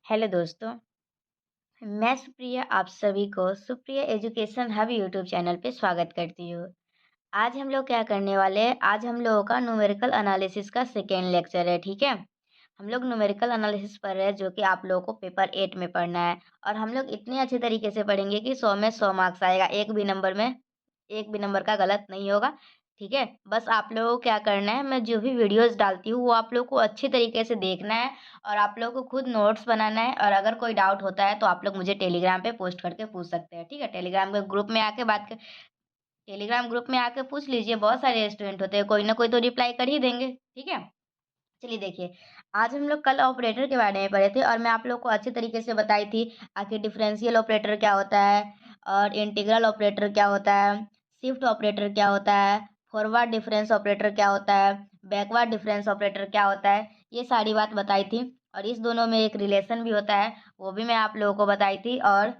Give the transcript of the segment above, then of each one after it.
Hello दोस्तों, मैं सुप्रिया आप सभी को Supriya education hub YouTube channel पे स्वागत करती हूँ। आज हम लोग क्या करने वाले हैं, आज हम लोगों का न्यूमेरिकल एनालिसिस का सेकेंड लेक्चर है, ठीक है। हम लोग न्यूमेरिकल एनालिसिस पढ़ रहे हैं जो कि आप लोगों को पेपर 8 में पढ़ना है और हम लोग इतने अच्छे तरीके से पढ़ेंगे कि 100 में 100 मार्क्स आएगा, एक भी नंबर का गलत नहीं होगा, ठीक है। बस आप लोगों को क्या करना है, मैं जो भी वीडियोस डालती हूँ वो आप लोग को अच्छे तरीके से देखना है और आप लोगों को खुद नोट्स बनाना है और अगर कोई डाउट होता है तो आप लोग मुझे टेलीग्राम पे पोस्ट करके पूछ सकते हैं, ठीक है। टेलीग्राम ग्रुप में आके पूछ लीजिए, बहुत सारे स्टूडेंट होते हैं, कोई ना कोई तो रिप्लाई कर ही देंगे, ठीक है। चलिए देखिए, आज हम लोग कल ऑपरेटर के बारे में पढ़े थे और मैं आप लोग को अच्छे तरीके से बताई थी आखिर डिफरेंशियल ऑपरेटर क्या होता है और इंटीग्रल ऑपरेटर क्या होता है, शिफ्ट ऑपरेटर क्या होता है, फॉरवर्ड डिफरेंस ऑपरेटर क्या होता है, बैकवर्ड डिफरेंस ऑपरेटर क्या होता है, ये सारी बात बताई थी। और इस दोनों में एक रिलेशन भी होता है, वो भी मैं आप लोगों को बताई थी। और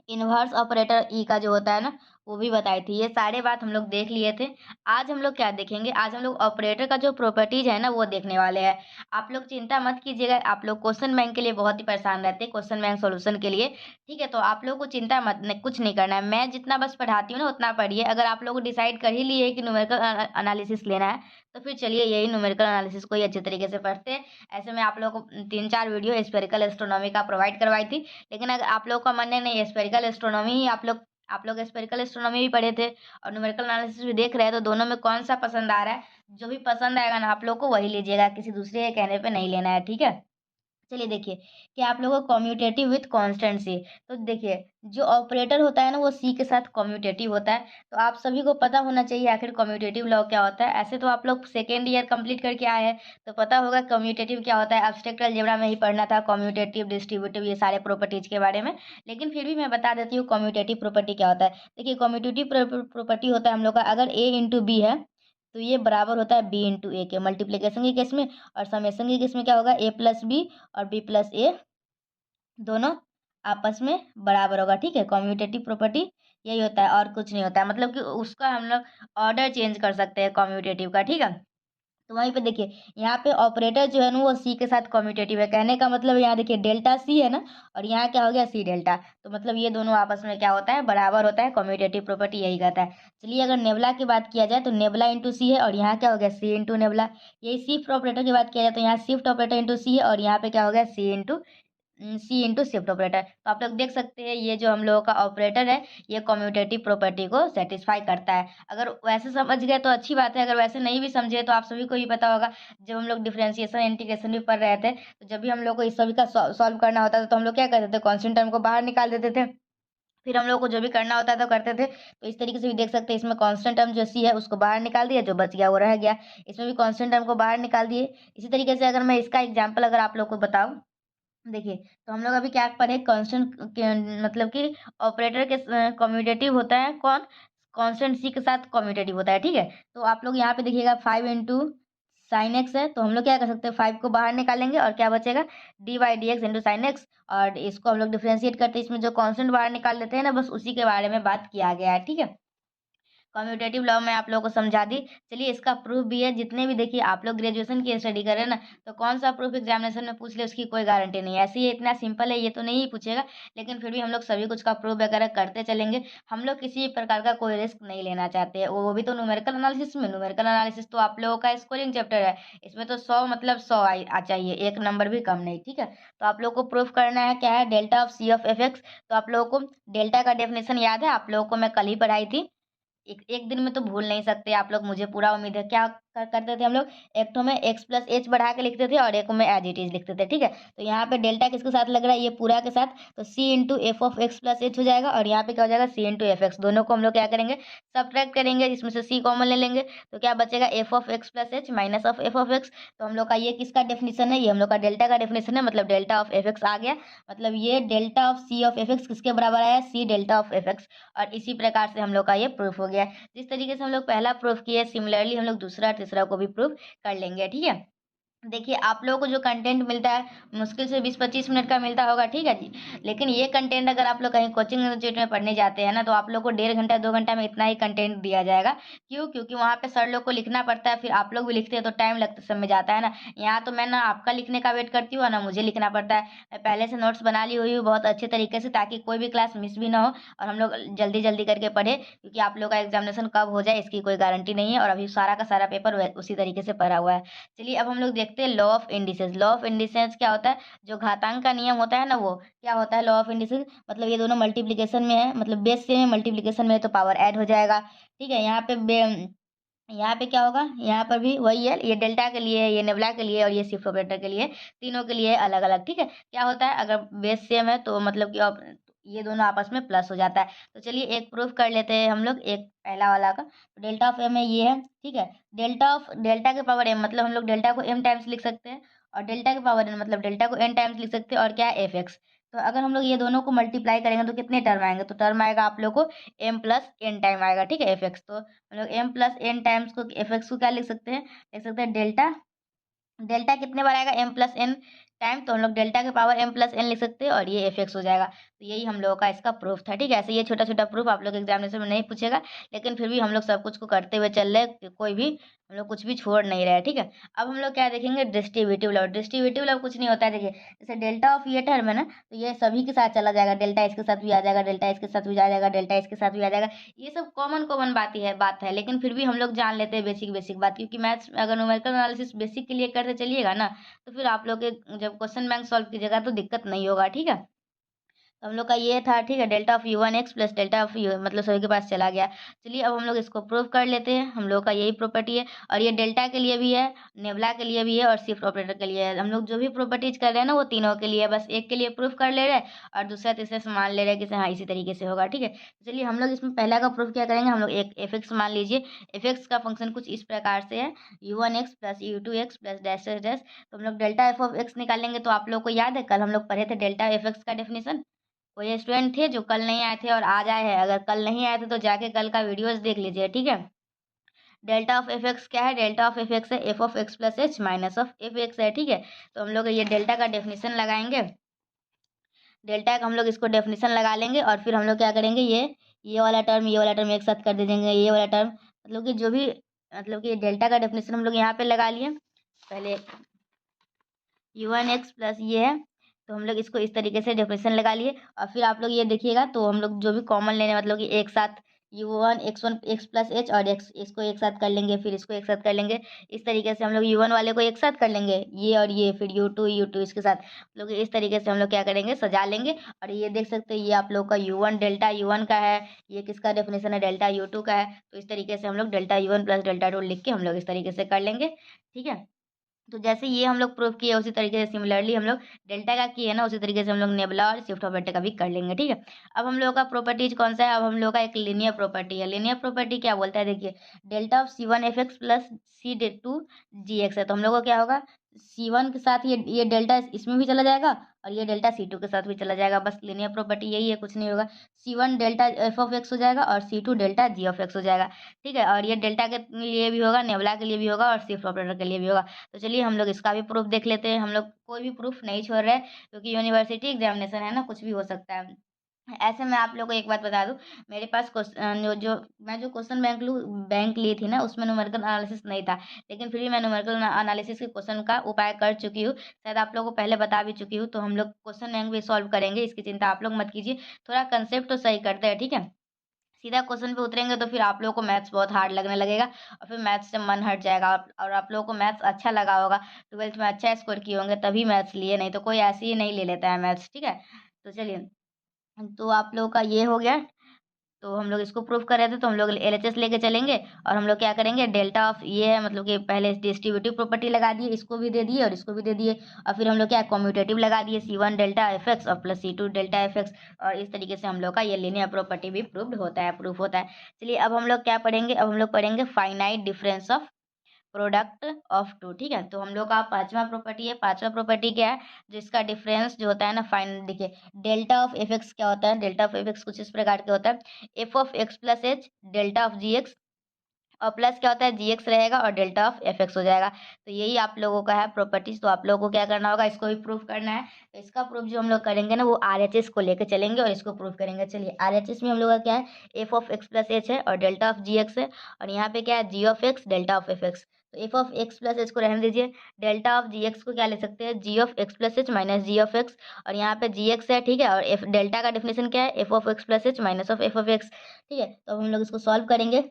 इन्वर्स ऑपरेटर ई का जो होता है ना, वो भी बताई थी। ये सारे बात हम लोग देख लिए थे। आज हम लोग क्या देखेंगे, आज हम लोग ऑपरेटर का जो प्रॉपर्टीज है ना वो देखने वाले हैं। आप लोग चिंता मत कीजिएगा, आप लोग क्वेश्चन बैंक के लिए बहुत ही परेशान रहते हैं, क्वेश्चन बैंक सॉल्यूशन के लिए, ठीक है। तो आप लोग को चिंता मत कुछ नहीं करना है, मैं जितना बस पढ़ाती हूँ ना उतना पढ़िए। अगर आप लोग डिसाइड कर ही लिए कि न्यूमेरिकल एनालिसिस लेना है तो फिर चलिए यही न्यूमेरिकल एनालिसिस को ही अच्छे तरीके से पढ़ते हैं। ऐसे में आप लोग को 3-4 वीडियो स्फेरिकल एस्ट्रोनॉमी का प्रोवाइड करवाई थी, लेकिन अगर आप लोग का मन है नहीं स्फेरिकल एस्ट्रोनॉमी ही आप लोग स्फेरिकल एस्ट्रोनॉमी भी पढ़े थे और न्यूमेरिकल एनालिसिस भी देख रहे हैं, तो दोनों में कौन सा पसंद आ रहा है, जो भी पसंद आएगा ना आप लोग को वही लीजिएगा, किसी दूसरे के कहने पे नहीं लेना है, ठीक है। चलिए देखिए कि आप लोगों को कम्यूटेटिव विथ कांस्टेंट सी, तो देखिए जो ऑपरेटर होता है ना वो सी के साथ कम्यूटेटिव होता है। तो आप सभी को पता होना चाहिए आखिर कम्यूटेटिव लॉ क्या होता है। ऐसे तो आप लोग सेकेंड ईयर कंप्लीट करके आए हैं तो पता होगा कम्यूटेटिव क्या होता है, एब्स्ट्रैक्ट अलजेब्रा में ही पढ़ना था कम्यूटेटिव डिस्ट्रीब्यूटिव ये सारे प्रॉपर्टीज के बारे में। लेकिन फिर भी मैं बता देती हूँ कम्यूटेटिव प्रॉपर्टी क्या होता है। देखिए कम्यूटेटिव प्रॉपर्टी होता है हम लोग का, अगर ए इंटू बी है तो ये बराबर होता है बी इंटू ए के, मल्टीप्लीकेशन के केस में। और समेशन के केस में क्या होगा, ए प्लस बी और बी प्लस ए दोनों आपस में बराबर होगा, ठीक है। कम्यूटेटिव प्रॉपर्टी यही होता है और कुछ नहीं होता है, मतलब कि उसका हम लोग ऑर्डर चेंज कर सकते हैं कम्यूटेटिव का, ठीक है। तो वहीं पे देखिए यहाँ पे ऑपरेटर जो है ना वो सी के साथ कम्यूटेटिव है, कहने का मतलब यहाँ देखिए डेल्टा सी है ना और यहाँ क्या हो गया सी डेल्टा, तो मतलब ये दोनों आपस में क्या होता है, बराबर होता है। कम्यूटेटिव प्रॉपर्टी यही कहता है। चलिए अगर नेबला की बात किया जाए तो नेबला इंटू सी है और यहाँ क्या हो गया सी इंटू नेबला। यही शिफ्ट ऑपरेटर की बात किया जाए तो यहाँ शिफ्ट ऑपरेटर इंटू सी है और यहाँ पे क्या हो गया सी इंटू शिफ्ट ऑपरेटर। तो आप लोग देख सकते हैं ये जो हम लोगों का ऑपरेटर है ये कम्यूटेटिव प्रॉपर्टी को सेटिस्फाई करता है। अगर वैसे समझ गए तो अच्छी बात है, अगर वैसे नहीं भी समझे तो आप सभी को ही पता होगा, जब हम लोग डिफरेंशिएशन इंटीग्रेशन भी पढ़ रहे थे तो जब भी हम लोग को इस सभी का सॉल्व करना होता था तो हम लोग क्या करते थे, कांस्टेंट टर्म को बाहर निकाल देते थे, फिर हम लोग को जो भी करना होता था तो करते थे। तो इस तरीके से भी देख सकते हैं, इसमें कांस्टेंट टर्म जो सी है उसको बाहर निकाल दिया, जो बच गया वो रह गया। इसमें भी कांस्टेंट टर्म को बाहर निकाल दिए। इसी तरीके से अगर मैं इसका एग्जाम्पल अगर आप लोग को बताऊं, देखिए तो हम लोग अभी क्या पढ़े, कांस्टेंट मतलब कि ऑपरेटर के कम्यूटेटिव होता है कौन, कांस्टेंट सी के साथ कम्यूटेटिव होता है, ठीक है। तो आप लोग यहाँ पे देखिएगा 5 इंटू साइन एक्स है, तो हम लोग क्या कर सकते हैं 5 को बाहर निकालेंगे और क्या बचेगा dy/dx इंटू साइन एक्स। और इसको हम लोग डिफ्रेंशिएट करते हैं, इसमें जो कांस्टेंट बाहर निकाल लेते हैं ना, बस उसी के बारे में बात किया गया है, ठीक है। कम्यूटेटिव लॉ मैं आप लोगों को समझा दी। चलिए इसका प्रूफ भी है, जितने भी देखिए आप लोग ग्रेजुएशन की स्टडी कर रहे हैं ना, तो कौन सा प्रूफ एग्जामिनेशन में पूछ ले उसकी कोई गारंटी नहीं है। ऐसे ही इतना सिंपल है ये तो नहीं पूछेगा, लेकिन फिर भी हम लोग सभी कुछ का प्रूफ वगैरह करते चलेंगे। हम लोग किसी प्रकार का कोई रिस्क नहीं लेना चाहते हैं, वो भी तो न्यूमेरिकल एनालिसिस में। न्यूमेरिकल एनालिसिस तो आप लोगों का स्कोरिंग चैप्टर है, इसमें तो 100 मतलब 100 आ चाहिए, एक नंबर भी कम नहीं, ठीक है। तो आप लोग को प्रूफ करना है क्या है, delta of C of f x. तो आप लोगों को डेल्टा का डेफिनेशन याद है, आप लोगों को मैं कल ही पढ़ाई थी, एक एक दिन में तो भूल नहीं सकते आप लोग, मुझे पूरा उम्मीद है। क्या करते थे हम लोग, एक तो में एक्स प्लस एच बढ़ा के लिखते थे और एक में एज इट इज लिखते थे, ठीक है। तो यहाँ पे डेल्टा किसके साथ लग रहा है, ये पूरा के साथ, तो c into f of x plus h हो जाएगा और यहाँ पे क्या हो जाएगा सी इंटू एफ एक्स। दोनों को हम लोग क्या करेंगे, सब्ट्रैक्ट करेंगे, इसमें से सी कॉमन ले लेंगे तो क्या बचेगा F of x plus h minus of F of x. तो हम लोग का ये किसका डेफिनेशन है, ये हम लोग का डेल्टा का डेफिनेशन है, मतलब डेल्टा ऑफ एफ एक्स आ गया। मतलब ये delta of C of f x किसके बराबर आया, C delta of f x. और इसी प्रकार से हम लोग का ये प्रूफ हो गया। जिस तरीके से हम लोग पहला प्रूफ किए, सिमिलरली हम लोग दूसरा तीसरा को भी प्रूफ कर लेंगे, ठीक है। देखिए, आप लोगों को जो कंटेंट मिलता है, मुश्किल से 20-25 मिनट का मिलता होगा, ठीक है जी। लेकिन ये कंटेंट अगर आप लोग कहीं कोचिंग इंस्टीट्यूट में पढ़ने जाते हैं ना, तो आप लोग को 1.5 घंटा, 2 घंटा में इतना ही कंटेंट दिया जाएगा। क्यों? क्योंकि वहाँ पे सर लोग को लिखना पड़ता है, फिर आप लोग भी लिखते हैं, तो टाइम लगता समय जाता है ना। यहाँ तो मैं ना आपका लिखने का वेट करती हूँ और ना मुझे लिखना पड़ता है। मैं पहले से नोट्स बना ली हुई हूँ बहुत अच्छे तरीके से, ताकि कोई भी क्लास मिस भी ना हो और हम लोग जल्दी-जल्दी करके पढ़ें, क्योंकि आप लोग का एग्ज़ामिनेशन कब हो जाए, इसकी कोई गारंटी नहीं है और अभी सारा का सारा पेपर उसी तरीके से पढ़ा हुआ है। चलिए अब हम लोग देखते हैं law of indices. Law of indices क्या होता है? जो घातांक का नियम होता है ना, वो क्या होता है लॉ ऑफ इंडिसेस? मतलब ये दोनों मल्टीप्लिकेशन में है, मतलब बेस सेम है, मल्टीप्लिकेशन में है तो पावर ऐड हो जाएगा। ठीक है, यहाँ पे क्या होगा? यहाँ पर भी वही है, ये डेल्टा के लिए है, ये नेबुला के लिए और ये शिफ्ट ऑपरेटर के लिए, तीनों के लिए अलग अलग। ठीक है, क्या होता है अगर बेस सेम है तो मतलब कि ये दोनों आपस में प्लस हो जाता है। तो चलिए एक प्रूफ कर लेते हैं हम लोग, एक पहला वाला का। डेल्टा ऑफ एम है, ये है, ठीक है। डेल्टा के पावर एम, मतलब हम लोग डेल्टा को एम टाइम्स लिख सकते हैं, और डेल्टा के पावर एन मतलब डेल्टा को एन टाइम्स लिख सकते हैं, और क्या है एफ एक्स। तो अगर हम लोग ये दोनों को मल्टीप्लाई करेंगे तो कितने टर्म आएंगे? तो टर्म आएगा आप लोग को एम प्लस एन टाइम आएगा, ठीक है, एफ एक्स। तो हम लोग एम प्लस एन टाइम्स को एफ एक्स को क्या लिख सकते हैं? लिख सकते हैं डेल्टा। डेल्टा कितने बार आएगा? एम प्लस एन टाइम, तो हम लोग डेल्टा के पावर एम प्लस एन लिख सकते हैं और ये एफ एक्स हो जाएगा। तो यही हम लोगों का इसका प्रूफ था, ठीक है। ऐसे ये छोटा छोटा प्रूफ आप लोग एग्जामिनेशन में नहीं पूछेगा, लेकिन फिर भी हम लोग सब कुछ को करते हुए चल रहे हैं, कोई भी हम लोग कुछ भी छोड़ नहीं रहे, ठीक है। अब हम लोग क्या देखेंगे? Distributive law. डिस्ट्रीब्यूटिव लॉ कुछ नहीं होता है, देखिए जैसे डेल्टा ऑफ ये टर्म है ना, तो ये सभी के साथ चला जाएगा, डेल्टा इसके साथ भी आ जाएगा, डेल्टा इसके साथ भी आ जाएगा, डेल्टा इसके साथ भी आ जाएगा। ये सब कॉमन कॉमन बात है, लेकिन फिर भी हम लोग जान लेते हैं बेसिक बेसिक बात, क्योंकि मैथ्स अगर न्यूमेरिकल एनालिसिस बेसिक के लिए करते चलिएगा ना, तो फिर आप लोग के जब क्वेश्चन बैंक सॉल्व कीजिएगा तो दिक्कत नहीं होगा, ठीक है। तो हम लोग का ये था, ठीक है, delta of you one x plus delta of you, मतलब सभी के पास चला गया। चलिए अब हम लोग इसको प्रूव कर लेते हैं, हम लोग का यही प्रॉपर्टी है, और ये डेल्टा के लिए भी है, नेबुला के लिए भी है और शिफ्ट ऑपरेटर के लिए है। हम लोग जो भी प्रॉपर्टीज कर रहे हैं ना, वो तीनों के लिए है, बस एक के लिए प्रूफ कर ले रहे हैं और दूसरा तीसरा से मान ले रहे हैं कि हाँ इसी तरीके से होगा, ठीक है। तो चलिए हम लोग इसमें पहला का प्रूफ क्या करेंगे? हम लोग एक एफ एक्स मान लीजिए। एफ एक्स का फंक्शन कुछ इस प्रकार से है, u one x plus u two x plus dash dash dash. तो हम लोग डेल्टा एफ ऑफ एक्स निकालेंगे, तो आप लोग को याद है कल हम लोग पढ़े थे डेल्टा एफ एक्स का डेफिनेशन। कोई स्टूडेंट थे जो कल नहीं आए थे और आज आए हैं? अगर कल नहीं आए थे तो जाके कल का वीडियोस देख लीजिए, ठीक है। डेल्टा ऑफ एफ एक्स क्या है? डेल्टा ऑफ एफ एक्स है f of x plus h minus of f x है, ठीक है। तो हम लोग ये डेल्टा का डेफिनेशन लगाएंगे, डेल्टा का हम लोग इसको डेफिनेशन लगा लेंगे, और फिर हम लोग क्या करेंगे? ये वाला टर्म एक साथ कर दे देंगे, ये वाला टर्म, मतलब कि जो भी, मतलब कि डेल्टा का डेफिनेशन हम लोग यहाँ पे लगा लिए पहले। यू वन एक्स प्लस ये है, तो हम लोग इसको इस तरीके से डेफिनेशन लगा लिए, और फिर आप लोग ये देखिएगा तो हम लोग जो भी कॉमन लेने, मतलब कि एक साथ you one x plus h और एक्स, इसको एक साथ कर लेंगे, फिर इसको एक साथ कर लेंगे। इस तरीके से हम लोग यू वन वाले को एक साथ कर लेंगे, ये और ये, फिर यू टू इसके साथ, लोग इस तरीके से हम लोग क्या करेंगे? सजा लेंगे। और ये देख सकते हैं, ये आप लोग का you one delta U one का है, ये किसका डेफिनेशन है? डेल्टा यू टू का है। तो इस तरीके से हम लोग delta U one plus delta two लिख के हम लोग इस तरीके से कर लेंगे, ठीक है। तो जैसे ये हम लोग प्रूव किए, उसी तरीके से सिमिलरली हम लोग डेल्टा का किए ना, उसी तरीके से हम लोग नेबुला और शिफ्ट ऑपरेटर का भी कर लेंगे, ठीक है। अब हम लोग का प्रॉपर्टीज कौन सा है? अब हम लोग का एक लीनियर प्रॉपर्टी है। लीनियर प्रॉपर्टी क्या बोलता है? देखिए delta of c one f x plus c डे टू जी एक्स है, तो हम लोग का क्या होगा? सी वन के साथ ये डेल्टा इसमें भी चला जाएगा, और ये डेल्टा सी टू के साथ भी चला जाएगा। बस लीनियर प्रॉपर्टी यही है, कुछ नहीं होगा। C one delta f of x हो जाएगा और c two delta g of x हो जाएगा, ठीक है। और ये डेल्टा के लिए भी होगा, नेबुला के लिए भी होगा और शिफ्ट ऑपरेटर के लिए भी होगा। तो चलिए हम लोग इसका भी प्रूफ देख लेते हैं। हम लोग कोई भी प्रूफ नहीं छोड़ रहे, क्योंकि यूनिवर्सिटी एग्जामिनेशन है ना, कुछ भी हो सकता है। ऐसे मैं आप लोगों को एक बात बता दूं, मेरे पास जो मैं जो क्वेश्चन बैंक ली थी ना, उसमें न्यूमेरिकल एनालिसिस नहीं था, लेकिन फिर भी मैं न्यूमेरिकल एनालिसिस के क्वेश्चन का उपाय कर चुकी हूँ, शायद आप लोगों को पहले बता भी चुकी हूँ। तो हम लोग क्वेश्चन बैंक भी सॉल्व करेंगे, इसकी चिंता आप लोग मत कीजिए। थोड़ा कंसेप्ट तो सही करते हैं, ठीक है। सीधा क्वेश्चन पे उतरेंगे तो फिर आप लोगों को मैथ्स बहुत हार्ड लगने लगेगा, और फिर मैथ्स से मन हट जाएगा, और आप लोगों को मैथ्स अच्छा लगा होगा, ट्वेल्थ में अच्छा स्कोर किए होंगे तभी मैथ्स लिए, नहीं तो कोई ऐसे ही नहीं ले लेता है मैथ्स, ठीक है। तो चलिए, तो आप लोगों का ये हो गया। तो हम लोग इसको प्रूफ कर रहे थे, तो हम लोग एलएचएस लेके चलेंगे, और हम लोग क्या करेंगे? डेल्टा ऑफ ये है, मतलब कि पहले डिस्ट्रीब्यूटिव प्रॉपर्टी लगा दिए, इसको भी दे दिए और इसको भी दे दिए, और फिर हम लोग क्या कम्यूटेटिव लगा दिए, c one delta f x और plus c two delta f x. और इस तरीके से हम लोग का ये लीनियर प्रॉपर्टी भी प्रूव्ड होता है, प्रूफ होता है। चलिए अब हम लोग क्या पढ़ेंगे? अब हम लोग पढ़ेंगे finite difference of product of two, ठीक है। तो हम लोग का पांचवा प्रॉपर्टी है। पांचवा प्रॉपर्टी क्या है? जिसका डिफरेंस जो होता है ना, फाइन, देखिए डेल्टा ऑफ एफ एक्स क्या होता है? डेल्टा ऑफ एफ एक्स कुछ इस प्रकार के होता है, f of x plus h delta of g x और प्लस क्या होता है, जी एक्स रहेगा और डेल्टा ऑफ एफ एक्स हो जाएगा। तो यही आप लोगों का है प्रॉपर्टीज। तो आप लोगों को क्या करना होगा, इसको भी प्रूफ करना है। तो इसका प्रूफ जो हम लोग करेंगे ना, वो आर एच एस को लेकर चलेंगे और इसको प्रूफ करेंगे। चलिए, आर एच एस में हम लोग का क्या है, f of x plus H है और डेल्टा ऑफ जी एक्स है, और यहाँ पे क्या है, g of x delta of f x. तो f of x plus h को रहने दीजिए, डेल्टा ऑफ जी एक्स को क्या ले सकते हैं, g of x plus h minus g of x, और यहाँ पे जी एक्स है, ठीक है। और एफ डेल्टा का डेफिनेशन क्या है, f of x plus h minus of F of x, ठीक है। तो अब हम लोग इसको सॉल्व करेंगे।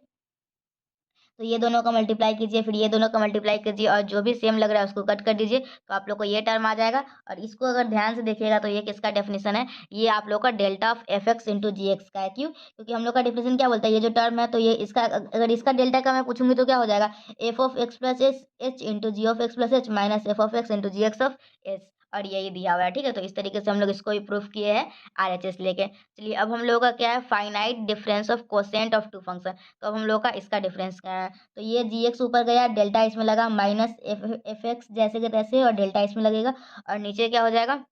तो ये दोनों का मल्टीप्लाई कीजिए, फिर ये दोनों का मल्टीप्लाई कीजिए, और जो भी सेम लग रहा है उसको कट कर दीजिए, तो आप लोग को ये टर्म आ जाएगा। और इसको अगर ध्यान से देखिएगा तो ये किसका डेफिनेशन है, ये आप लोग का delta of f x into g x का है। क्यों? क्योंकि हम लोग का डेफिनेशन क्या बोलता है, ये जो टर्म है, तो ये इसका अगर इसका डेल्टा का मैं पूछूंगी तो क्या हो जाएगा, f of x plus h h into g of x plus h minus f of x into g x of h, और यही दिया हुआ है, ठीक है। तो इस तरीके से हम लोग इसको भी प्रूफ किए हैं आर एच एस लेके। चलिए, अब हम लोग का क्या है, finite difference of quotient of two function. तो अब हम लोग का इसका डिफरेंस क्या है, तो ये जी एक्स ऊपर गया, डेल्टा इसमें लगा, माइनस एफ एफ एक्स जैसे के तैसे, और डेल्टा इसमें लगेगा, और नीचे क्या हो जाएगा,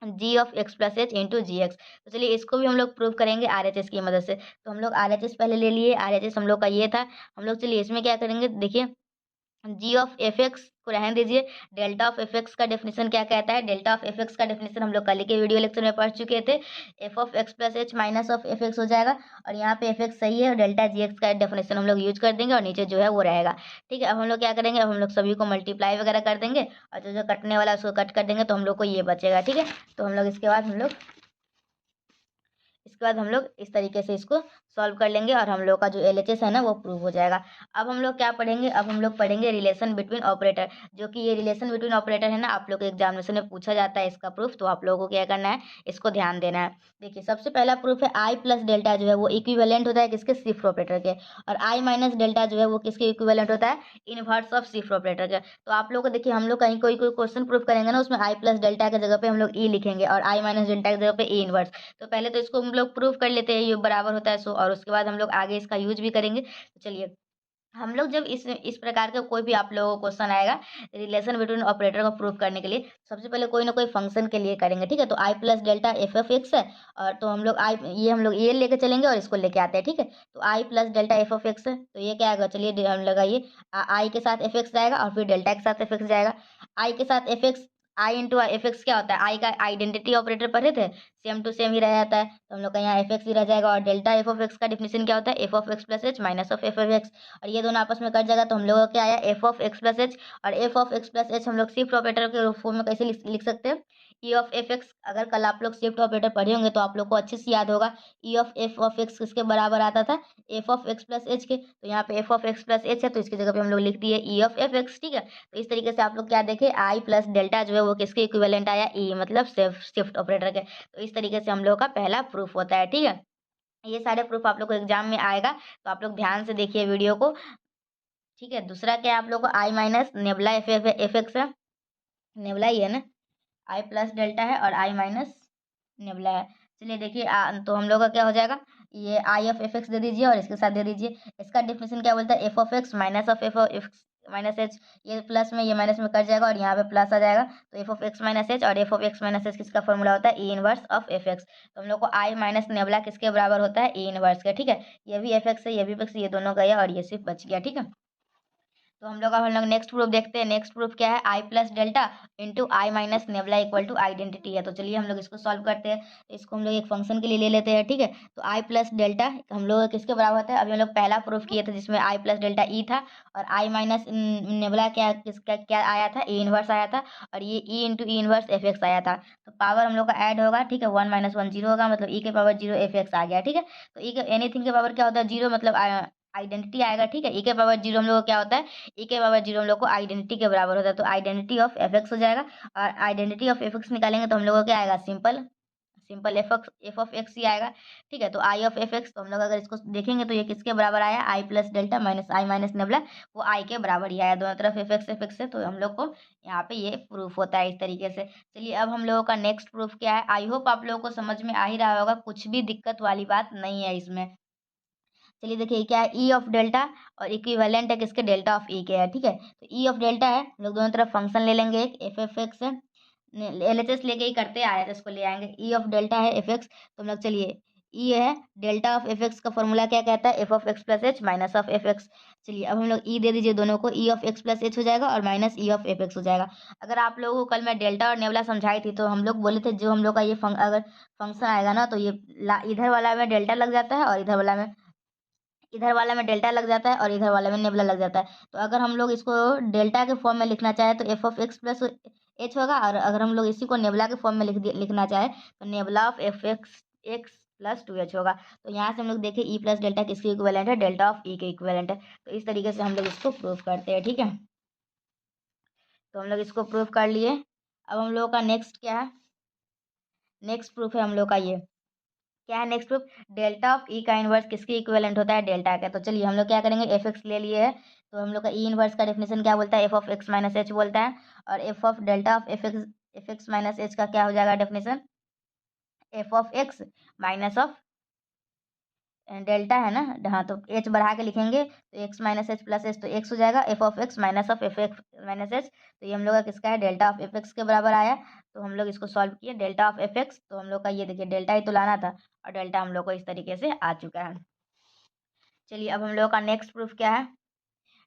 g of x plus h into g x. तो चलिए, इसको भी हम लोग प्रूव करेंगे आर एच एस की मदद से। तो हम लोग आर एच एस पहले ले लिए, आर एच एस हम लोग का ये था। हम लोग चलिए इसमें क्या करेंगे, देखिए, जी ऑफ एफ एक्स को रहने दीजिए, डेल्टा ऑफ एफ एक्स का डेफिनेशन क्या कहता है, डेल्टा ऑफ एफ एक्स का डेफिनेशन हम लोग कल के वीडियो लेक्चर में पढ़ चुके थे, F of x plus h minus of f x हो जाएगा, और यहाँ पे एफ एक्स सही है और डेल्टा जी एक्स का डेफिनेशन हम लोग यूज कर देंगे, और नीचे जो है वो रहेगा, ठीक है। अब हम लोग क्या करेंगे, अब हम लोग सभी को मल्टीप्लाई वगैरह कर देंगे, और जो जो कटने वाला है उसको कट कर देंगे, तो हम लोग को ये बचेगा, ठीक है। तो हम लोग इसके बाद हम लोग इस तरीके से इसको सॉल्व कर लेंगे, और हम लोग का जो एलएचएस है ना वो प्रूव हो जाएगा। अब हम लोग क्या पढ़ेंगे, अब हम लोग पढ़ेंगे रिलेशन बिटवीन ऑपरेटर, जो कि ये रिलेशन बिटवीन ऑपरेटर है ना, आप लोग के एग्जामिनेशन में पूछा जाता है इसका प्रूफ। तो आप लोगों को क्या करना है, इसको ध्यान देना है। देखिए, सबसे पहला प्रूफ है आई प्लस डेल्टा जो है वो इक्विवेलेंट होता है किसके, शिफ्ट ऑपरेटर के, और आई माइनस डेल्टा जो है वो किसके इक्विवेलेंट होता है, इनवर्स ऑफ शिफ्ट ऑपरेटर के। तो आप लोग को देखिए, हम लोग कहीं कोई कोई क्वेश्चन प्रूफ करेंगे ना, उसमें आई प्लस डेल्टा की जगह पे हम लोग ई लिखेंगे, और आई माइनस डेल्टा की जगह पे ई इनवर्स। तो पहले तो इसको हम लोग प्रूफ कर लेते हैं, ये बराबर होता है सो, और उसके बाद हम लोग आगे इसका यूज भी करेंगे। तो चलिए, हम लोग जब इस प्रकार का कोई भी आप लोगों को क्वेश्चन आएगा रिलेशन बिटवीन ऑपरेटर को प्रूव करने के लिए, सबसे पहले कोई ना कोई फंक्शन के लिए करेंगे, ठीक है। तो I plus delta f f x है, और तो हम लोग ये लेके चलेंगे और इसको लेके आते हैं, ठीक है। तो I plus delta f of x है, तो ये क्या आएगा, चलिए हम लगाइए, आई के साथ एफ एक्स जाएगा, और फिर डेल्टा के साथ एफ एक्स जाएगा। आई के साथ एफ एक्स, आई इंटू एफ एक्स क्या होता है, आई का आइडेंटिटी ऑपरेटर पढ़े थे, सेम टू सेम ही रह जाता है, तो हम लोग का यहाँ एफ एक्स ही रह जाएगा। और डेल्टा एफ ऑफ एक्स का डिफिनेशन क्या होता है, f of x plus h minus of F of x, और ये दोनों आपस में कट जाएगा, तो हम लोगों का क्या आया, f of x plus h. और f of x plus h हम लोग शिफ्ट ऑपरेटर के फॉर्म में कैसे लिख सकते हैं, ई ऑफ एफ एक्स। अगर कल आप लोग शिफ्ट ऑपरेटर पढ़े होंगे तो आप लोग को अच्छे से याद होगा, ई ऑफ एफ ऑफ एक्स किसके बराबर आता था, F of x plus H के। तो यहाँ पे F of x plus H है, तो इसकी जगह पे हम लोग लिख दिए ई ऑफ एफ एक्स, ठीक है। तो इस तरीके से आप लोग क्या देखे, आई प्लस डेल्टा जो है वो किसके इक्विवेलेंट आया, ई मतलब शिफ्ट ऑपरेटर के। तो इस तरीके से हम लोग का पहला प्रूफ होता है, ठीक है। ये सारे प्रूफ आप लोग को एग्जाम में आएगा, तो आप लोग ध्यान से देखिए वीडियो को, ठीक है। दूसरा क्या है, आप लोग को आई माइनस नेबुला एफ एक्स है, नेबुला ही है ना, आई प्लस डेल्टा है और आई माइनस नेबुला है। चलिए देखिए, तो हम लोग का क्या हो जाएगा, ये आई ऑफ एफ एक्स दे दीजिए और इसके साथ दे दीजिए। इसका डेफिनेशन क्या बोलता है, f of x minus of f x minus H, ये प्लस में ये माइनस में कट जाएगा और यहाँ पे प्लस आ जाएगा। तो f of x minus h, और f of x minus h किसका फॉर्मूला होता है, E inverse of f x. तो हम लोग को आई माइनस नेबुला किसके बराबर होता है, ई इनवर्स का, ठीक है। ये भी एफ एक्स है, ये भी एफ एक्स, ये दोनों गया और ये सिर्फ बच गया, ठीक है। तो हम लोग नेक्स्ट प्रूफ देखते हैं। नेक्स्ट प्रूफ क्या है, I plus delta into I minus nabla equal to identity है। तो चलिए हम लोग इसको सॉल्व करते हैं। तो इसको हम लोग एक फंक्शन के लिए ले लेते हैं, ठीक है। तो आई प्लस डेल्टा हम लोग किसके बराबर होता है, अभी हम लोग पहला प्रूफ किए थे जिसमें आई प्लस डेल्टा ई था, और आई माइनस नेबुला क्या किसका क्या आया था, ई इनवर्स आया था, और ये ई इंटू ई इनवर्स एफ एक्स आया था। तो पावर हम लोग का ऐड होगा, ठीक है, 1 - 1 0 होगा, मतलब ई के पावर 0 एफ एक्स आ गया, ठीक है। तो ई के एनीथिंग के पावर क्या होता है, 0, मतलब आइडेंटिटी आएगा, ठीक है। ई के पावर 0 हम लोग को क्या होता है, ई के पावर 0 हम लोग को आइडेंटिटी के बराबर होता है, तो आइडेंटिटी ऑफ एफ एक्स हो जाएगा। और आइडेंटिटी ऑफ एफ एक्स निकालेंगे तो हम लोग को क्या आएगा, simple simple f of x ही आएगा, ठीक है। तो आई ऑफ एफ एक्स, तो हम लोग अगर इसको देखेंगे तो ये किसके बराबर आया, आई प्लस डेल्टा माइनस आई माइनस नेबुला, वो आई के बराबर ही आया, दोनों तरफ एफ एक्स है, तो हम लोग को यहाँ पे ये प्रूफ होता है इस तरीके से। चलिए, अब हम लोगों का नेक्स्ट प्रूफ क्या है, आई होप आप लोगों को समझ में आ ही रहा होगा, कुछ भी दिक्कत वाली बात नहीं है इसमें। चलिए देखिए क्या है, ई ऑफ डेल्टा और इक्विवेलेंट है किसके, डेल्टा ऑफ ई के है, ठीक है। तो ई ऑफ डेल्टा है, हम लोग दोनों तरफ फंक्शन ले लेंगे, एक एफ एफ एक्स है, एल एच एस लेके ही करते आए तो इसको ले आएंगे, ई ऑफ डेल्टा है एफ एक्स। तो हम लोग चलिए ई है डेल्टा ऑफ एफ एक्स का फॉर्मूला क्या कहता है, f of x plus h minus of f x. चलिए अब हम लोग ई दे दीजिए दोनों को, ई ऑफ एक्स प्लस एच हो जाएगा और minus E of f x हो जाएगा। अगर आप लोगों को कल मैं डेल्टा और नेबुला समझाई थी तो हम लोग बोले थे जो हम लोग का ये अगर फंक्शन आएगा ना तो ये इधर वाला में डेल्टा लग जाता है और इधर वाला में डेल्टा लग जाता है और इधर वाला में नेबुला लग जाता है। तो अगर हम लोग इसको डेल्टा के फॉर्म में लिखना चाहे तो f of x plus H होगा, और अगर हम लोग इसी को नेबुला के फॉर्म में लिखना चाहे तो nebula of f x x plus two H होगा। तो यहाँ से हम लोग देखें ई प्लस डेल्टा किसके इक्विवेलेंट है, डेल्टा ऑफ ई के इक्विवेलेंट है। तो इस तरीके से हम लोग इसको प्रूव करते हैं, ठीक है। तो हम लोग इसको प्रूव कर लिए। अब हम लोग का नेक्स्ट क्या है, नेक्स्ट प्रूफ है हम लोग का ये क्या है नेक्स्ट प्रूफ, डेल्टा ऑफ ई का इनवर्स किसके इक्विवेलेंट होता है, डेल्टा का। तो चलिए हम लोग क्या करेंगे, एफ एक्स ले लिए है तो हम लोग का ई इनवर्स का डेफिनेशन क्या बोलता है, f of x minus H बोलता है। और f of delta of f x minus H का क्या हो जाएगा definition, F of x minus of delta है ना, हाँ तो एच बढ़ा के लिखेंगे तो x minus H plus H तो एक्स हो जाएगा, f of x minus of f x minus H. तो ये हम लोग का किसका है, डेल्टा ऑफ एफ एक्स के बराबर आया। तो हम लोग इसको सॉल्व किए, डेल्टा ऑफ एफ एक्स, तो हम लोग का ये देखिए डेल्टा ही तो लाना था और डेल्टा हम लोग को इस तरीके से आ चुका है। चलिए अब हम लोग का नेक्स्ट प्रूफ क्या है,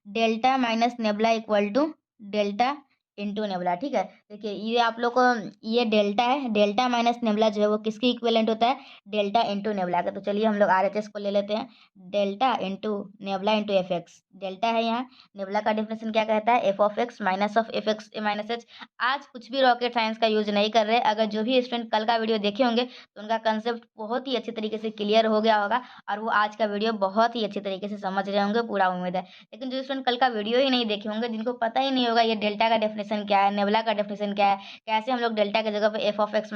delta minus nabla equal to delta into nabla, ठीक है। देखिए ये आप लोग को ये डेल्टा है, डेल्टा माइनस नेबुला जो है वो किसके इक्विवेलेंट होता है, डेल्टा इंटू नेबुला का। तो चलिए हम लोग आरएचएस को ले लेते हैं, delta into nebula into F x, delta है यहाँ, नेबुला का डेफिनेशन क्या कहता है, f of x minus of f x minus H. आज कुछ भी रॉकेट साइंस का यूज नहीं कर रहे, अगर जो भी स्टूडेंट कल का वीडियो देखे होंगे तो उनका कंसेप्ट बहुत ही अच्छी तरीके से क्लियर हो गया होगा और वो आज का वीडियो बहुत ही अच्छी तरीके से समझ रहे होंगे, पूरा उम्मीद है। लेकिन जो स्टूडेंट कल का वीडियो ही नहीं देखे होंगे, जिनको पता ही नहीं होगा ये डेल्टा का डेफिनेशन क्या है, नेबुला का डेफिनेशन क्या है, कैसे हम लोग डेल्टा की जगह पे F of x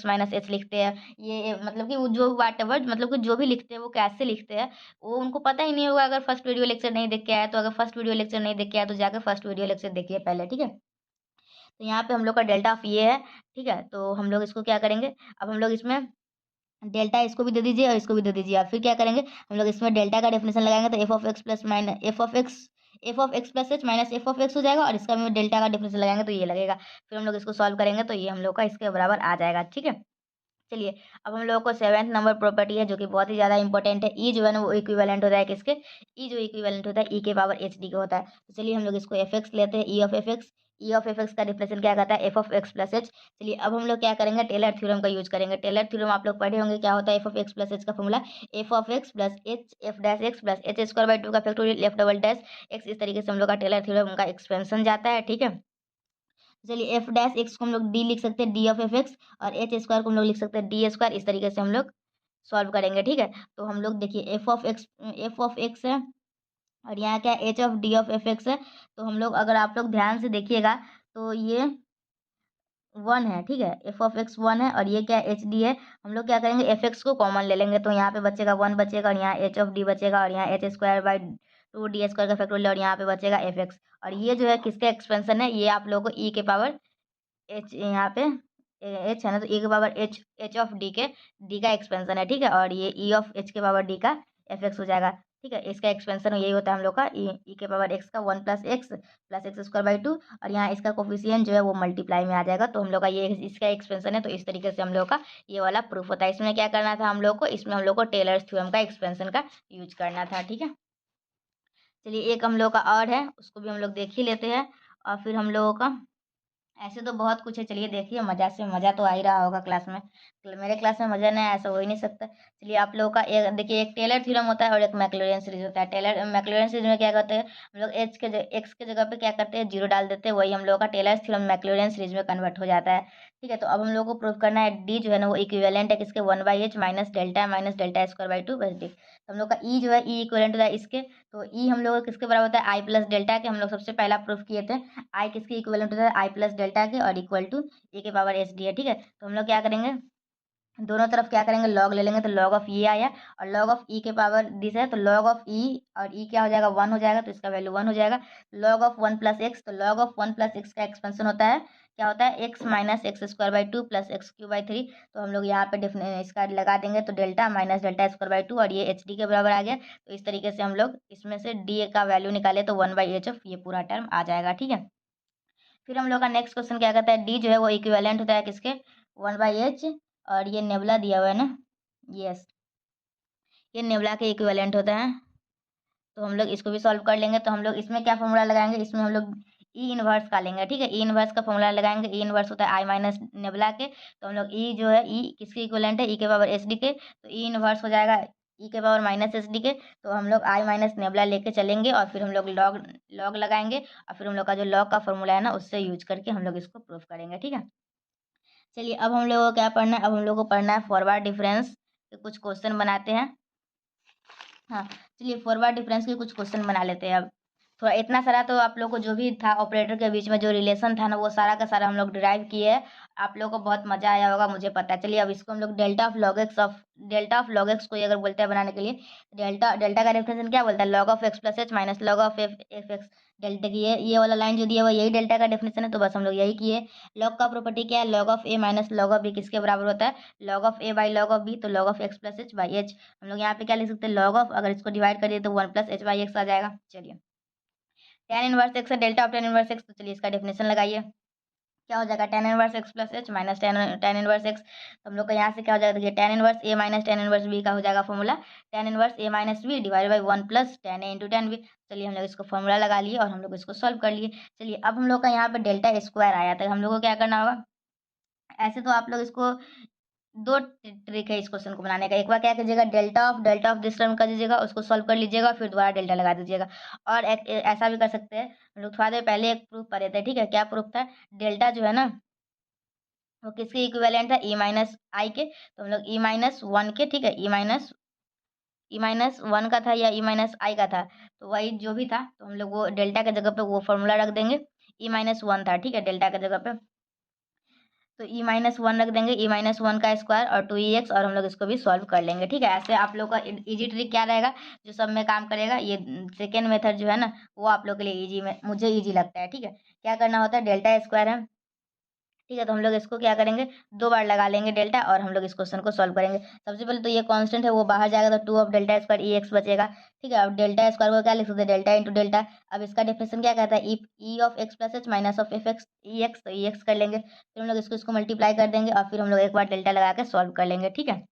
minus H लिखते हैं, ये मतलब कि वो जो वाट एवर मतलब कि जो भी लिखते हैं वो कैसे लिखते हैं, वो उनको पता ही नहीं होगा। अगर फर्स्ट वीडियो लेक्चर नहीं देख के आया तो, अगर फर्स्ट वीडियो लेक्चर नहीं देख के आया तो जाकर फर्स्ट वीडियो लेक्चर देखिए पहले, ठीक है। तो यहाँ पे हम लोग का डेल्टा ऑफ ये है, ठीक है। तो हम लोग इसको क्या करेंगे, अब हम लोग इसमें डेल्टा इसको भी दे दीजिए और इसको भी दे दीजिए। अब फिर क्या करेंगे, हम लोग इसमें डेल्टा का डेफिनेशन लगाएंगे तो f of x plus minus f of x plus h minus f of x हो जाएगा, और इसका भी डेल्टा का डेफिनेशन लगाएंगे तो ये लगेगा। फिर हम लोग इसको सॉल्व करेंगे तो ये हम लोग का इसके बराबर आ जाएगा, ठीक है। चलिए अब हम लोगों को सेवेंथ नंबर प्रॉपर्टी है जो कि बहुत ही ज़्यादा इंपॉर्टेंट है, ई जो है ना वो इक्विवेलेंट होता है किसके, ई जो इक्विवेलेंट होता है ई के पावर एच डी का होता है। तो चलिए हम लोग इसको एफ एक्स लेते हैं, E of f x, E of f x का रिप्लेसन क्या कहता है, f of x plus h. चलिए अब हम लोग क्या करेंगे, टेलर थ्योरम का यूज करेंगे। टेलर थ्योरम आप लोग पढ़े होंगे, क्या होता है f of x plus h का formula, f of x plus h f dash x plus h square by two का factorial f double dash x. इस तरीके से हम लोग का टेलर थ्योरम का एक्सपेंशन जाता है, ठीक है। चलिए एफ डैश एक्स को हम लोग डी लिख सकते हैं, डी ऑफ एफ एक्स, और एच स्क्वायर को हम लोग लिख सकते हैं डी स्क्वायर। इस तरीके से हम लोग सॉल्व करेंगे, ठीक है। तो हम लोग देखिए एफ ऑफ एक्स है और यहाँ क्या H of D of f x है। तो हम लोग अगर आप लोग ध्यान से देखिएगा तो ये वन है, ठीक है, एफ ऑफ एक्स वन है और ये क्या एच डी है। हम लोग क्या करेंगे, एफ एक्स को कॉमन ले लेंगे तो यहाँ पे बचेगा वन बचेगा और यहाँ एच ऑफ डी बचेगा और यहाँ H square by to D square का फैक्टोरियल और यहाँ पे बचेगा एफ एक्स। और ये जो है किसका एक्सपेंशन है, ये आप लोगों को ई के पावर एच, यहाँ पे एच है ना तो ई के power H H of d का एक्सपेंशन है, ठीक है। और ये ई ऑफ एच के पावर डी का एफ एक्स हो जाएगा, ठीक है। इसका एक्सपेंशन यही होता है हम लोग का ई के पावर एक्स का one plus x square by two, और यहाँ इसका कोफिशिएंट जो है वो मल्टीप्लाई में आ जाएगा। तो हम लोग का ये इसका एक्सपेंशन है। तो इस तरीके से हम लोग का ये वाला प्रूफ होता है। इसमें क्या करना था हम लोग को, इसमें हम लोग को टेलर्स थ्योरम का एक्सपेंशन का यूज करना था, ठीक है। चलिए एक हम लोग का और है, उसको भी हम लोग देख ही लेते हैं और फिर हम लोगों का ऐसे तो बहुत कुछ है। चलिए देखिए, मजा से मज़ा तो आ ही रहा होगा क्लास में, मेरे क्लास में मज़ा नहीं आया ऐसा हो ही नहीं सकता। चलिए आप लोगों का एक देखिए, एक टेलर थ्योरम होता है और एक मैक्लॉरिन सीरीज होता है। टेलर मैक्लॉरिन सीरीज में क्या करते हैं हम लोग, एक्स के जगह पे क्या करते हैं, जीरो डाल देते हैं, वही हम लोगों का टेलर थ्योरम मैक्लॉरिन सीरीज में कन्वर्ट हो जाता है, ठीक है। तो अब हम लोग को प्रूव करना है डी जो है ना वो इक्विवेलेंट है किसके, one by H minus delta square by to बस डी। तो हम लोग का ई जो है ई इक्विवेलेंट होता है इसके, तो ई हम लोग किसके बराबर होता है, आई प्लस डेल्टा के। हम लोग सबसे पहला प्रूफ किए थे, आई किसके इक्विवेलेंट होता है, आई प्लस डेल्टा के और इक्वल टू ए के पावर एच डी है, ठीक है। तो हम लोग क्या करेंगे, दोनों तरफ क्या करेंगे, लॉग ले लेंगे। तो लॉग ऑफ ये आया और लॉग ऑफ ई के पावर दिस है, तो लॉग ऑफ ई और ई क्या हो जाएगा, वन हो जाएगा, तो इसका वैल्यू वन हो जाएगा। Log of one plus x, तो log of one plus x का एक्सपेंशन होता है, क्या होता है, x minus x square by two plus x cube by three. तो हम लोग यहाँ पे इसका लगा देंगे तो delta minus delta square by two और ये एच डी के बराबर आ गया। तो इस तरीके से हम लोग इसमें से डी का वैल्यू निकाले तो वन बाई एच ऑफ ये पूरा टर्म आ जाएगा, ठीक है। फिर हम लोग का नेक्स्ट क्वेश्चन क्या कहता है, डी जो है वो इक्विवेलेंट होता है किसके, वन बाई एच, और ये नेबुला दिया हुआ है ना, यस, ये नेबुला के इक्विवेलेंट होता है। तो हम लोग इसको भी सॉल्व कर लेंगे। तो हम लोग इसमें क्या फॉर्मूला लगाएंगे, इसमें हम लोग ई इनवर्स का लेंगे, ठीक है। ई इनवर्स का फॉर्मूला लगाएंगे, ई इनवर्स होता है आई माइनस नेबुला के। तो हम लोग ई जो है, ई किसके इक्विवेलेंट है, ई के पावर एस डी के। तो ई इनवर्स हो जाएगा ई के पावर माइनस एस डी के। तो हम लोग आई माइनस नेबुला लेके चलेंगे और फिर हम लोग लॉग लॉग लगाएंगे और फिर हम लोग का जो लॉग का फॉर्मूला है ना, उससे यूज करके हम लोग इसको प्रूफ करेंगे, ठीक है। चलिए अब हम लोग को क्या पढ़ना है, अब हम लोग को पढ़ना है फॉरवर्ड डिफरेंस के कुछ क्वेश्चन बनाते हैं। हाँ, चलिए फॉरवर्ड डिफरेंस के कुछ क्वेश्चन बना लेते हैं अब। थोड़ा इतना सारा तो आप लोग को जो भी था ऑपरेटर के बीच में जो रिलेशन था ना, वो सारा का सारा हम लोग डिराइव किए हैं। आप लोगों को बहुत मजा आया होगा, मुझे पता है। चलिए अब इसको हम लोग डेल्टा ऑफ लॉग एक्स को अगर बोलते हैं बनाने के लिए, डेल्टा डेल्टा का डेफिनेशन क्या बोलता है, log of x plus h minus log of f x. Delta की ये वाला लाइन जो दिया हुआ यही डेल्टा का डेफिनेशन है, तो बस हम लोग यही किए। लॉग का प्रॉपर्टी क्या है, log of a minus log of b किसके बराबर होता है, log of a by log of b. तो log of x plus h by h, हम लोग यहाँ पे क्या लिख सकते हैं, लॉग ऑफ, अगर इसको डिवाइड करिए तो 1 + h/x आ जाएगा। चलिए tan इनवर्स एक्स है delta of tan inverse x, तो चलिए इसका डेफिनेशन लगाइए। क्या हो जाएगा, tan inverse x plus h minus tan inverse x. तो हम लोग का यहाँ से क्या हो जाएगा, देखिए tan inverse a minus tan inverse b का हो जाएगा formula, tan inverse a minus b divide by 1 + tan a into tan b. चलिए हम लोग इसको फॉर्मूला लगा लिए और हम लोग इसको सॉल्व कर लिए। चलिए अब हम लोग का यहाँ पे डेल्टा स्क्वायर आया था, हम लोग को क्या करना होगा, ऐसे तो आप लोग इसको दो ट्रिक है इस क्वेश्चन को बनाने का। एक बार क्या कीजिएगा, डेल्टा ऑफ दिस टर्म कर दीजिएगा, उसको सॉल्व कर लीजिएगा, फिर दोबारा डेल्टा लगा दीजिएगा। और ऐसा भी कर सकते हैं, हम लोग थोड़ा देर पहले एक प्रूफ पढ़े थे, ठीक है। क्या प्रूफ था, डेल्टा जो है ना, वो किसके इक्विवेलेंट था, ई माइनस आई के। तो हम लोग ई माइनस वन के, ठीक है, ई माइनस वन का था या ई माइनस आई का था, तो वही जो भी था, तो हम लोग वो डेल्टा के जगह पे वो फॉर्मूला रख देंगे। ई माइनस वन था, ठीक है, डेल्टा के जगह पे, तो ई माइनस वन रख देंगे, ई माइनस वन का स्क्वायर और 2ex, और हम लोग इसको भी सॉल्व कर लेंगे, ठीक है। ऐसे आप लोग का इजी ट्रिक क्या रहेगा, जो सब में काम करेगा, ये सेकेंड मेथड जो है ना, वो आप लोग के लिए इजी में मुझे इजी लगता है, ठीक है। क्या करना होता है, डेल्टा स्क्वायर है, ठीक है। तो हम लोग इसको क्या करेंगे, दो बार लगा लेंगे डेल्टा और हम लोग इस क्वेश्चन को सॉल्व करेंगे। सबसे पहले तो ये कांस्टेंट है वो बाहर जाएगा, तो 2 of delta square E x बचेगा, ठीक है। अब डेल्टा स्क्वायर को क्या लिख सकते हैं, डेल्टा इंटू डेल्टा। अब इसका डेफिनेशन क्या कहता है, ई of x plus h minus of f x E x, तो ई एक्स कर लेंगे, फिर हम लोग इसको मल्टीप्लाई कर देंगे और फिर हम लोग एक बार डेल्टा लगा के सॉल्व कर लेंगे, ठीक है।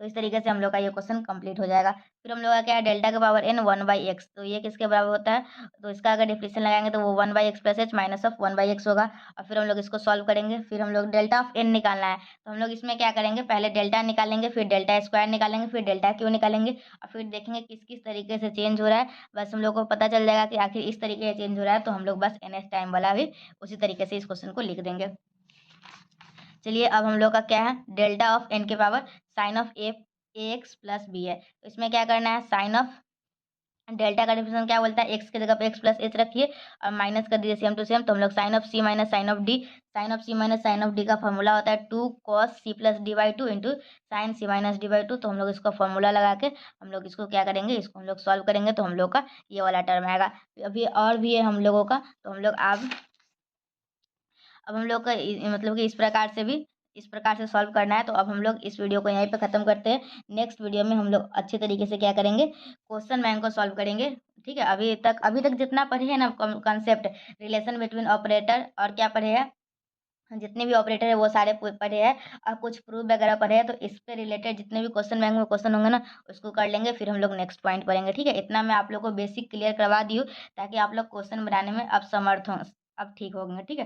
तो इस तरीके से हम लोग का ये क्वेश्चन कंप्लीट हो जाएगा। फिर हम लोग का क्या है, डेल्टा के पावर n 1/x, तो ये किसके बराबर होता है, तो इसका अगर डिफरेंशियल लगाएंगे तो वो 1/x plus h minus of 1/x होगा। और फिर हम लोग इसको सॉल्व करेंगे, फिर हम लोग डेल्टा ऑफ n निकालना है, तो हम लोग इसमें क्या करेंगे, पहले डेल्टा निकालेंगे, फिर डेल्टा स्क्वायर निकालेंगे, फिर डेल्टा क्यू निकालेंगे और फिर देखेंगे किस किस तरीके से चेंज हो रहा है। बस हम लोग को पता चल जाएगा कि आखिर इस तरीके से चेंज हो रहा है, तो हम लोग बस ns टाइम वाला भी उसी तरीके से इस क्वेश्चन को लिख देंगे। चलिए अब हम लोग का क्या है, डेल्टा ऑफ n के power sine of a x plus b है, तो इसमें क्या करना है, साइन ऑफ डेल्टा का डिफरेंस क्या बोलता है, एक्स की जगह पे एक्स प्लस एच रखिए और माइनस कर दीजिए सेम टू सेम। तो हम लोग sine of c minus sine of d, sine of c minus sine of d का फॉर्मूला होता है 2 cos c plus d by two into sine c minus d by two. तो हम लोग इसका फॉर्मूला लगा के हम लोग इसको क्या करेंगे, इसको हम लोग सॉल्व करेंगे, तो हम लोग का ये वाला टर्म आएगा। अभी और भी है हम लोगों का, तो हम लोग अब हम लोग का मतलब कि इस प्रकार से सॉल्व करना है। तो अब हम लोग इस वीडियो को यहीं पे ख़त्म करते हैं। नेक्स्ट वीडियो में हम लोग अच्छे तरीके से क्या करेंगे, क्वेश्चन बैंक को सॉल्व करेंगे, ठीक है। अभी तक जितना पढ़े हैं ना कॉन्सेप्ट, रिलेशन बिटवीन ऑपरेटर और क्या पढ़े हैं, जितने भी ऑपरेटर है वो सारे पढ़े हैं और कुछ प्रूफ वगैरह पढ़े हैं। तो इस पे रिलेटेड जितने भी क्वेश्चन बैंक में क्वेश्चन होंगे ना, उसको कर लेंगे, फिर हम लोग नेक्स्ट पॉइंट पढ़ेंगे, ठीक है। इतना मैं आप लोग को बेसिक क्लियर करवा दी हूँ ताकि आप लोग क्वेश्चन बनाने में अब समर्थ हों, अब ठीक होंगे, ठीक है।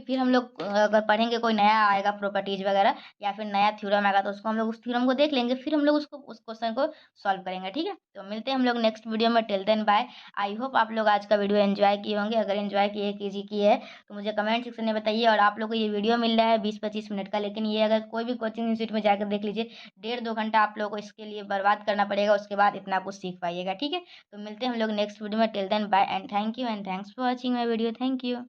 फिर हम लोग अगर पढ़ेंगे कोई नया आएगा प्रॉपर्टीज वगैरह या फिर नया थ्योरम आएगा, तो उसको हम लोग उस थ्योरम को देख लेंगे, फिर हम लोग उस क्वेश्चन को सॉल्व करेंगे, ठीक है। तो मिलते हैं हम लोग नेक्स्ट वीडियो में, till then bye. I hope आप लोग आज का वीडियो एंजॉय किए होंगे, अगर एंजॉय किए कीजिए किए है तो मुझे कमेंट सेक्शन में बताइए। और आप लोग को ये वीडियो मिल रहा है 20-25 मिनट का, लेकिन ये अगर कोई भी कोचिंग इंस्टीट्यूट में जाकर देख लीजिए, 1.5-2 घंटा आप लोगों को इसके लिए बर्बाद करना पड़ेगा, उसके बाद इतना कुछ सीख पाइएगा, ठीक है। तो मिलते हैं हम लोग नेक्स्ट वीडियो में, till then bye and thank you and thanks for watching my video, thank you.